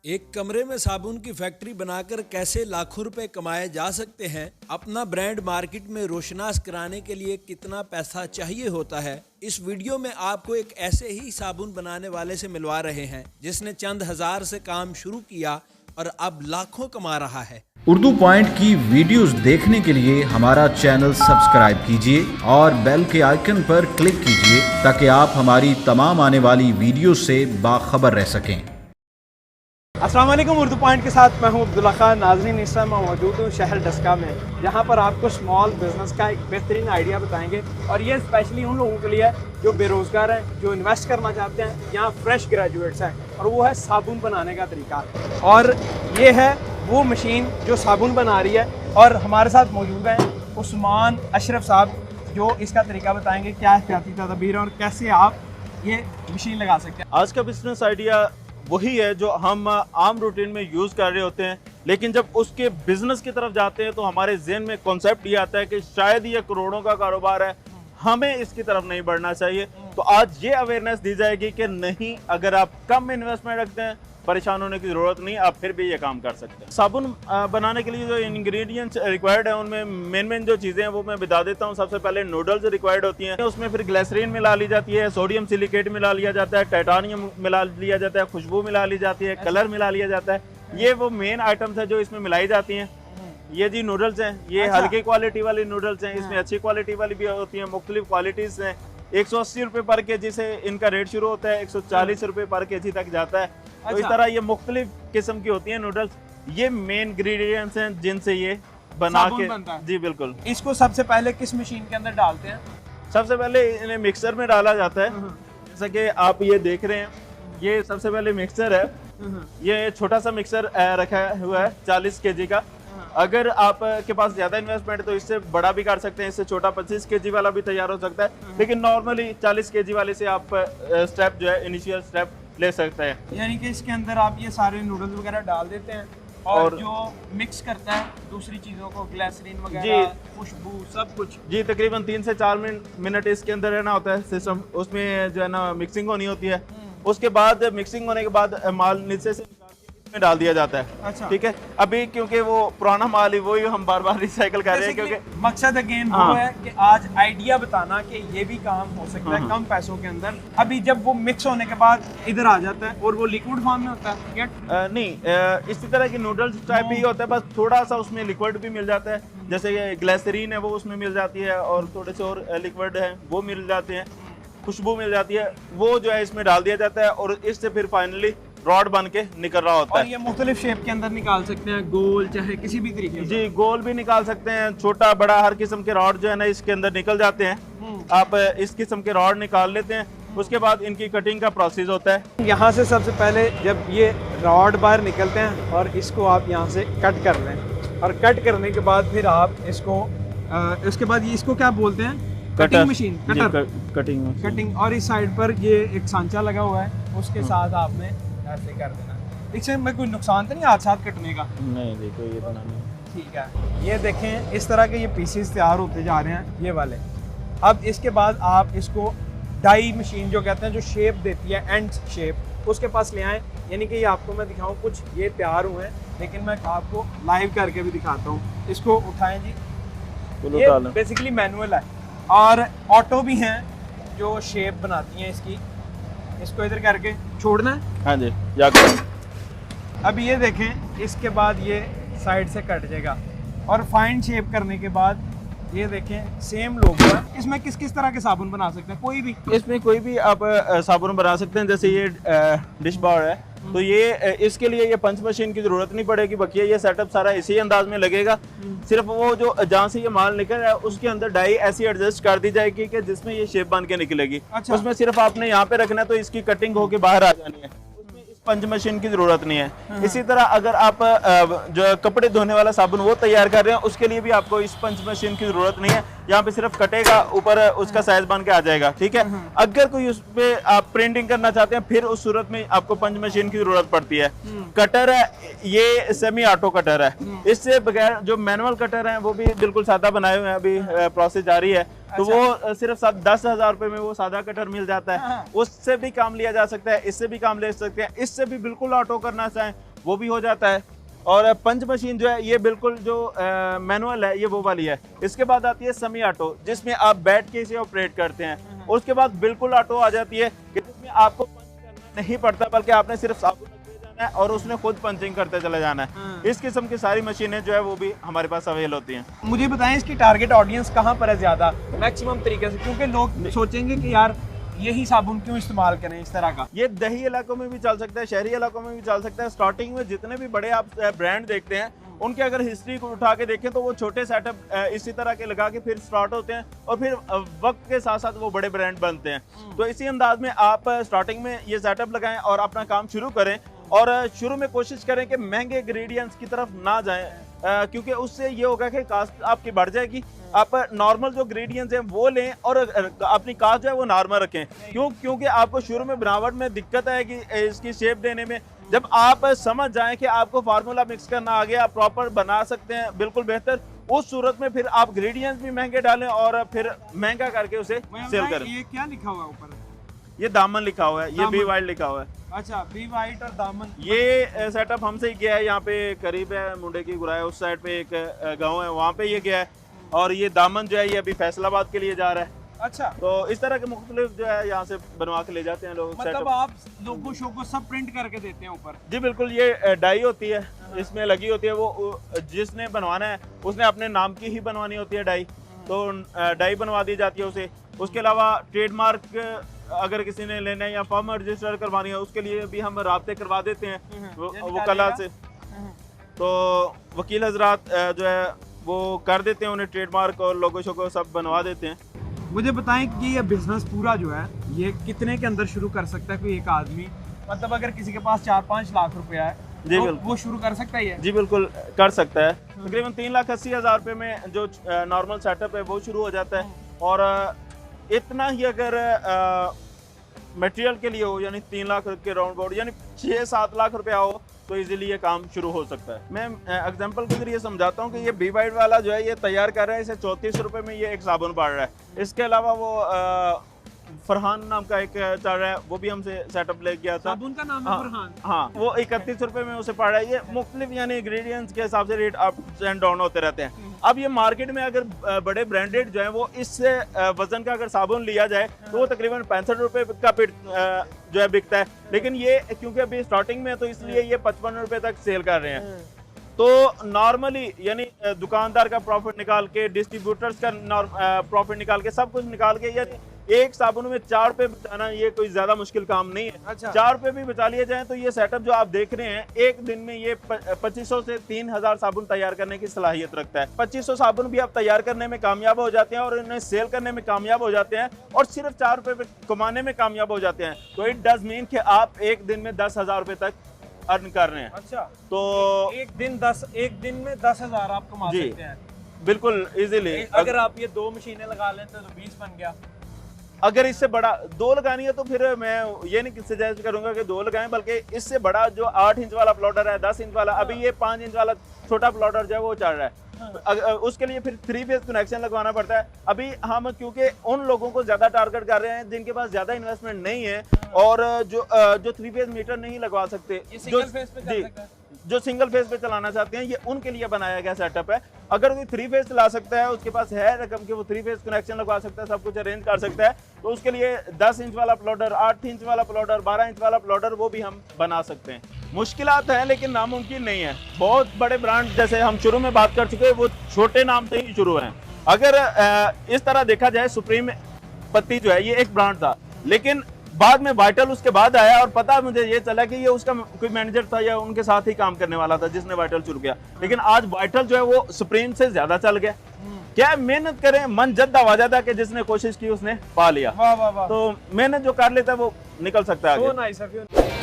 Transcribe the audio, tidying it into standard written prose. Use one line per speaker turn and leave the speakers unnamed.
एक कमरे में साबुन की फैक्ट्री बनाकर कैसे लाखों रुपए कमाए जा सकते हैं, अपना ब्रांड मार्केट में रोशनास कराने के लिए कितना पैसा चाहिए होता है। इस वीडियो में आपको एक ऐसे ही साबुन बनाने वाले से मिलवा रहे हैं जिसने चंद हजार से काम शुरू किया और अब लाखों कमा रहा है।
उर्दू पॉइंट की वीडियोस देखने के लिए हमारा चैनल सब्सक्राइब कीजिए और बेल के आइकन पर क्लिक कीजिए ताकि आप हमारी तमाम आने वाली वीडियो से बाखबर रह सकें।
अस्सलाम वालेकुम। उर्दू पॉइंट के साथ मैं हूं अब्दुल्ला खान। नाज़रीन, इस समय मैं मौजूद हूं शहर डस्का में, जहां पर आपको स्मॉल बिजनेस का एक बेहतरीन आइडिया बताएंगे और ये स्पेशली उन लोगों के लिए है जो बेरोज़गार हैं, जो इन्वेस्ट करना चाहते हैं, यहाँ फ्रेश ग्रेजुएट्स हैं, और वो है साबुन बनाने का तरीका। और ये है वो मशीन जो साबुन बना रही है। और हमारे साथ मौजूद हैं उस्मान अशरफ साहब, जो इसका तरीका बताएंगे, क्या एहतियाती तदबीर और कैसे आप ये मशीन लगा सकते हैं।
आज का बिजनेस आइडिया वही है जो हम आम रूटीन में यूज़ कर रहे होते हैं, लेकिन जब उसके बिजनेस की तरफ जाते हैं तो हमारे जहन में कॉन्सेप्ट ये आता है कि शायद ये करोड़ों का कारोबार है, हमें इसकी तरफ नहीं बढ़ना चाहिए। तो आज ये अवेयरनेस दी जाएगी कि नहीं, अगर आप कम इन्वेस्टमेंट रखते हैं, परेशान होने की ज़रूरत नहीं, आप फिर भी ये काम कर सकते हैं। साबुन बनाने के लिए जो इंग्रेडिएंट्स रिक्वायर्ड है उनमें मेन जो चीज़ें हैं वो मैं बता देता हूँ। सबसे पहले नूडल्स रिक्वायर्ड होती हैं, उसमें फिर ग्लिसरीन मिला ली जाती है, सोडियम सिलिकेट मिला लिया जाता है, टाइटानियम मिला लिया जाता है, खुशबू मिला ली जाती है, कलर मिला लिया जाता है। ये वो मेन आइटम्स है जो इसमें मिलाई जाती हैं। ये जी नूडल्स हैं, ये हल्की क्वालिटी वाली नूडल्स हैं, इसमें अच्छी क्वालिटी वाली भी होती हैं, मुख्तलिफ क्वालिटीज़ हैं। 180 रुपये पर केजी से इनका रेट शुरू होता है, 140 रुपये पर केजी तक जाता है। तो इस तरह ये मुख्तलिफ किस्म की होती हैं नूडल्स। ये मेन इंग्रेडिएंट्स हैं जिनसे ये बना के जी बिल्कुल।
इसको सबसे पहले किस मशीन के अंदर डालते हैं?
सबसे पहले इन्हें मिक्सर में डाला जाता है, जैसा कि आप ये देख रहे हैं। ये सबसे पहले मिक्सर है, ये छोटा सा मिक्सर रखा हुआ है 40 केजी का। अगर आपके पास ज़्यादा इन्वेस्टमेंट है तो इससे बड़ा भी कर सकते हैं, इससे छोटा 25 केजी वाला भी तैयार हो सकता है, लेकिन नॉर्मली 40 केजी वाले से आप स्टेप जो है इनिशियल स्टेप ले सकते हैं।
यानी कि इसके अंदर आप ये सारे नूडल्स वगैरह डाल देते हैं और जो मिक्स करता है दूसरी चीज़ों को, ग्लिसरीन वगैरह, खुशबू, सब कुछ।
जी, तकरीबन 3 से 4 मिनट इसके अंदर रहना होता है सिस्टम, उसमें जो है ना मिक्सिंग होनी होती है। उसके बाद मिक्सिंग होने के बाद माल नीचे से में डाल दिया जाता है। अच्छा, ठीक है। अभी क्योंकि वो पुराना माल ही वही हम बार बार रिसाइकल कर रहे हैं, क्योंकि
मकसद अगेन वो है कि आज आइडिया बताना कि ये भी काम हो सकता है कम पैसों के अंदर। अभी जब वो मिक्स होने के बाद इधर आ जाता है और वो लिक्विड फॉर्म में होता है
नहीं, इसी तरह की नूडल्स टाइप ही होता है, बस थोड़ा सा उसमें लिक्विड भी मिल जाता है। जैसे ये ग्लिसरीन है वो उसमें मिल जाती है, और थोड़े से और लिक्विड है वो मिल जाते हैं, खुशबू मिल जाती है, वो जो है इसमें डाल दिया जाता है और इससे फिर फाइनली रॉड बन के निकल रहा होता है।
ये मुख्तलिफ शेप के अंदर निकाल सकते हैं, गोल चाहे किसी भी तरीके।
जी, गोल भी निकाल सकते हैं, छोटा बड़ा हर किस्म के रॉड जो है ना इसके अंदर निकल जाते हैं। आप इस किस्म के रॉड निकाल लेते हैं, उसके बाद इनकी कटिंग का प्रोसेस होता है।
यहाँ से सबसे पहले जब ये रॉड बाहर निकलते हैं और इसको आप यहाँ से कट कर लें, और कट करने के बाद फिर आप इसको उसके बाद ये इसको क्या बोलते हैं? Cutting machine, cutting. और इस साइड पर ये एक सांचा लगा हुआ है, उसके साथ आपने ऐसे कर देना। इससे में कोई नुकसान तो नहीं हाथ साथ कटने का?
नहीं, देखो ये तो नहीं।
ठीक है। ये देखें, इस तरह के ये पीसेस तैयार होते जा रहे हैं, ये वाले। अब इसके बाद आप इसको डाई मशीन जो कहते हैं, जो शेप देती है एंड शेप, उसके पास ले आएँ। यानी कि ये आपको मैं दिखाऊँ, कुछ ये तैयार हुए हैं, लेकिन मैं आपको लाइव करके भी दिखाता हूँ। इसको उठाएँ जी। ये बेसिकली मैनुअल है, और ऑटो भी हैं जो शेप बनाती हैं इसकी। इसको इधर करके छोड़ना है।
हाँ जी, जाकर
अब ये देखें, इसके बाद ये साइड से कट जाएगा, और फाइन शेप करने के बाद ये देखें सेम लोगो है। इसमें किस किस तरह के साबुन बना सकते हैं? कोई भी,
इसमें कोई भी आप साबुन बना सकते हैं। जैसे ये डिश बार है, तो ये इसके लिए ये पंच मशीन की जरूरत नहीं पड़ेगी, बाकी ये सेटअप सारा इसी अंदाज में लगेगा। सिर्फ वो जो जहाँ से ये माल निकल रहा है उसके अंदर डाई ऐसी एडजस्ट कर दी जाएगी कि जिसमें ये शेप बन के निकलेगी। अच्छा। उसमें सिर्फ आपने यहाँ पे रखना है, तो इसकी कटिंग होके बाहर आ जानी है, उसमें इस पंच मशीन की जरूरत नहीं है। इसी तरह अगर आप जो कपड़े धोने वाला साबुन वो तैयार कर रहे हैं, उसके लिए भी आपको इस पंच मशीन की जरूरत नहीं है। यहाँ पे सिर्फ कटेगा, ऊपर उसका साइज बन के आ जाएगा। ठीक है। अगर कोई उस पे आप प्रिंटिंग करना चाहते हैं, फिर उस सूरत में आपको पंच मशीन की जरूरत पड़ती है। कटर है, ये सेमी ऑटो कटर है। इससे बगैर जो मैनुअल कटर है वो भी बिल्कुल सादा बनाए हुए हैं, अभी प्रोसेस जारी है। तो वो सिर्फ 10,000 रुपए में वो सादा कटर मिल जाता है। उससे भी काम लिया जा सकता है, इससे भी काम ले सकते हैं। इससे भी बिल्कुल ऑटो करना चाहें वो भी हो जाता है। और पंच मशीन जो है ये बिल्कुल जो मैनुअल है ये वो वाली है। इसके बाद आती है सेमी ऑटो, जिसमें आप बैठ के इसे ऑपरेट करते हैं। उसके बाद बिल्कुल ऑटो आ जाती है कि जिसमें आपको पंच करना नहीं पड़ता, बल्कि आपने सिर्फ साबुन ले जाना है और उसने खुद पंचिंग करते चले जाना है। इस किस्म की सारी मशीनें जो है वो भी हमारे पास अवेल होती हैं।
मुझे बताएं इसकी टारगेट ऑडियंस कहाँ पर है ज़्यादा मैक्सिमम तरीके से, क्योंकि लोग सोचेंगे कि यार यही साबुन क्यों इस्तेमाल करें इस तरह का।
ये दही इलाकों में भी चल सकता है, शहरी इलाकों में भी चल सकता है। स्टार्टिंग में जितने भी बड़े आप ब्रांड देखते हैं उनके अगर हिस्ट्री को उठा के देखें तो वो छोटे सेटअप इसी तरह के लगा के फिर स्टार्ट होते हैं और फिर वक्त के साथ साथ वो बड़े ब्रांड बनते हैं। तो इसी अंदाज में आप स्टार्टिंग में ये सेटअप लगाएं और अपना काम शुरू करें, और शुरू में कोशिश करें कि महंगे इंग्रेडिएंट्स की तरफ ना जाएं, क्योंकि उससे ये होगा कि कास्ट आपकी बढ़ जाएगी। आप नॉर्मल जो इंग्रेडिएंट्स हैं वो लें और अपनी कास्ट जो है वो नॉर्मल रखें। क्योंकि आपको शुरू में बनावट में दिक्कत आएगी इसकी शेप देने में। जब आप समझ जाएं कि आपको फार्मूला मिक्स करना आ गया, आप प्रॉपर बना सकते हैं बिल्कुल बेहतर, उस सूरत में फिर आप इंग्रेडिएंट्स भी महंगे डालें और फिर महंगा करके उसे सेल करें।
ये क्या लिखा हुआ है ऊपर?
ये दामन लिखा हुआ है, ये बी वाइट लिखा हुआ है।
अच्छा, बी वाइट और दामन।
ये सेटअप हमसे ही गया है, यहाँ पे करीब है मुंडे की गुराया, उस साइड पे एक गांव है, वहाँ पे ये गया है। और ये दामन जो है ये अभी फैसलाबाद के लिए जा रहा है।
अच्छा,
तो इस तरह के मुख्तलिफ जो है यहाँ से बनवा के ले जाते हैं लोग।
मतलब आप लोगों शो को सब प्रिंट करके देते हैं ऊपर?
जी बिल्कुल, ये डाई होती है इसमें लगी होती है, वो जिसने बनवाना है उसने अपने नाम की ही बनवानी होती है डाई, तो डाई बनवा दी जाती है उसे। उसके अलावा ट्रेडमार्क अगर किसी ने लेना है या फर्म रजिस्टर करवानी है उसके लिए भी हम राब्ते करवा देते हैं वो कला से। तो वकील हजरात जो है वो कर देते हैं, उन्हें ट्रेडमार्क और लोगो शोगो सब बनवा देते हैं।
मुझे बताएं कि ये बिजनेस पूरा जो है ये कितने के अंदर शुरू कर सकता है कोई एक आदमी? मतलब अगर किसी के पास 4-5 लाख रुपया है
जी
तो
बिल्कुल
वो शुरू कर सकता है?
जी बिल्कुल कर सकता है। तकरीबन 3,80,000 रुपये में जो नॉर्मल सेटअप है वो शुरू हो जाता है। और इतना ही अगर मटेरियल के लिए हो, यानी 3 लाख के राउंड अबाउट, यानी 6-7 लाख रुपया हो तो इजीली ये काम शुरू हो सकता है। मैं एग्जांपल के जरिए समझाता हूँ कि ये बी वाइट वाला जो है ये तैयार कर रहा है, इसे 34 रुपये में ये एक साबुन पड़ रहा है। इसके अलावा वो फरहान नाम का एक चल रहा है, वो भी हमसे सेटअप ले गया था।
साबुन का नाम है फरहान?
हाँ, वो 31 रुपये में उसे पड़ रहा है। ये मुख्तलिफ यानी इंग्रेडिएंट्स के हिसाब से रेट अप एंड डाउन होते रहते हैं। अब ये मार्केट में अगर बड़े ब्रांडेड जो है वो इससे वजन का अगर साबुन लिया जाए तो वो तकरीबन 65 रुपये का पिट जो है बिकता है, लेकिन ये क्योंकि अभी स्टार्टिंग में है तो इसलिए ये 55 रुपये तक सेल कर रहे हैं। तो नॉर्मली यानी दुकानदार का प्रॉफिट निकाल के, डिस्ट्रीब्यूटर्स का प्रॉफिट निकाल के, सब कुछ निकाल के, यानी एक साबुन में 4 रुपये बचाना ये कोई ज्यादा मुश्किल काम नहीं है।
अच्छा।
4 रुपये भी बचा लिए जाए तो ये सेटअप जो आप देख रहे हैं एक दिन में ये 2500 से 3000 साबुन तैयार करने की सलाहियत रखता है। 2500 साबुन भी आप तैयार करने में कामयाब हो जाते हैं और इन्हें सेल करने में कामयाब हो जाते हैं और सिर्फ 4 रुपये कमाने में कामयाब हो जाते हैं। तो इट डज मीन कि आप एक दिन में 10,000 रुपये तक अर्न कर रहे हैं।
अच्छा,
तो
एक दिन में 10,000 आप कमा सकते हैं
बिल्कुल इजीली।
अगर आप ये 2 मशीनें लगा लें तो 20 बन गया।
अगर इससे बड़ा 2 लगानी है तो फिर मैं ये नहीं सजेस्ट करूंगा कि 2 लगाएं, बल्कि इससे बड़ा जो 8 इंच वाला प्लॉटर है, 10 इंच वाला, अभी ये 5 इंच वाला छोटा प्लॉटर जो है वो चल रहा है। उसके लिए फिर 3 फेज कनेक्शन लगवाना पड़ता है। अभी हम क्योंकि उन लोगों को ज्यादा टारगेट कर रहे हैं जिनके पास ज्यादा इन्वेस्टमेंट नहीं है और जो 3 फेज मीटर नहीं लगवा सकते, जो सिंगल फेज पे चलाना चाहते हैं, ये उनके लिए बनाया गया सेटअप है। अगर कोई 3 फेज चला सकता है, उसके पास है रकम कि वो 3 फेज कनेक्शन लगवा सकता है, सब कुछ अरेंज कर सकता है, तो उसके लिए 10 इंच वाला प्लॉटर, 8 इंच वाला प्लॉटर, 12 इंच वाला प्लॉटर वो भी हम बना सकते हैं। मुश्किलात है लेकिन नामुमकिन नहीं है। बहुत बड़े ब्रांड जैसे हम शुरू में बात कर चुके हैं वो छोटे नाम से ही शुरू हैं। अगर इस तरह देखा जाए, सुप्रीम पत्ती जो है ये एक ब्रांड था, लेकिन बाद में वाइटल उसके बाद आया और पता मुझे ये चला कि ये उसका कोई मैनेजर था या उनके साथ ही काम करने वाला था जिसने वाइटल शुरू किया, लेकिन आज वाइटल जो है वो सुप्रीम से ज्यादा चल गया। क्या मेहनत करें, मन जद्दा वाजदा कि जिसने कोशिश की उसने पा लिया।
वाह वाह वाह।
तो मेहनत जो कर लेता है वो निकल सकता है आगे।
So nice of you.